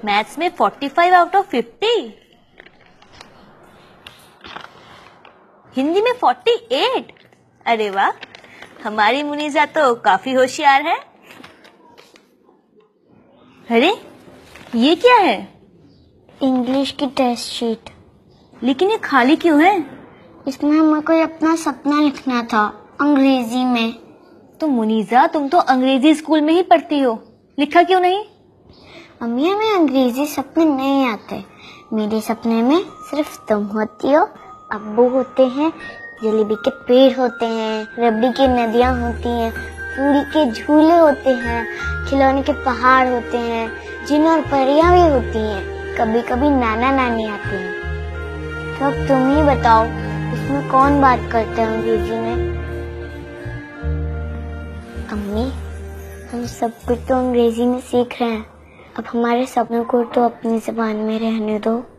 Maths में 45 out of 50, Hindi में 48। अरे वाह, हमारी मुनीजा तो काफी होशियार है। अरे ये क्या है? इंग्लिश की टेस्ट शीट। लेकिन ये खाली क्यों है? इसमें हमें कोई अपना सपना लिखना था, अंग्रेजी में। तो मुनीजा, तुम तो अंग्रेजी स्कूल में ही पढ़ती हो, लिखा क्यों नहीं? अम्मी, हमें अंग्रेजी सपने नहीं आते। मेरे सपने में सिर्फ तुम होती हो, अब्बू होते हैं, जलेबी के पेड़ होते हैं, रबड़ी की नदियाँ होती हैं, पूरी के झूले होते हैं, खिलौने के पहाड़ होते हैं, जिन और परियां भी होती हैं, कभी कभी नाना नानी आते हैं। तो अब तुम ही बताओ, इसमें कौन बात करते हैं अंग्रेजी में? अम्मी, हम सब कुछ तो अंग्रेजी में सीख रहे हैं, अब हमारे सपनों को तो अपनी ज़बान में रहने दो।